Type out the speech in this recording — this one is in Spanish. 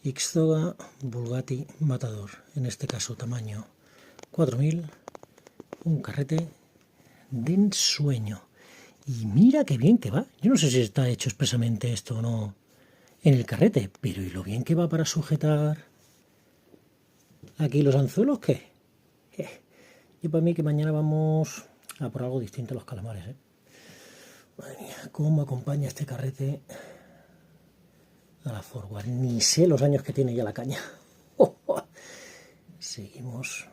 Ixtoga Bugatti Matador, en este caso tamaño 4000, un carrete de ensueño. Y mira qué bien que va. Yo no sé si está hecho expresamente esto o no en el carrete, pero ¿y lo bien que va para sujetar aquí los anzuelos? ¿Qué? Yo para mí que mañana vamos a por algo distinto a los calamares, ¿eh? Madre mía, cómo acompaña este carrete a la forward. Ni sé los años que tiene ya la caña. Seguimos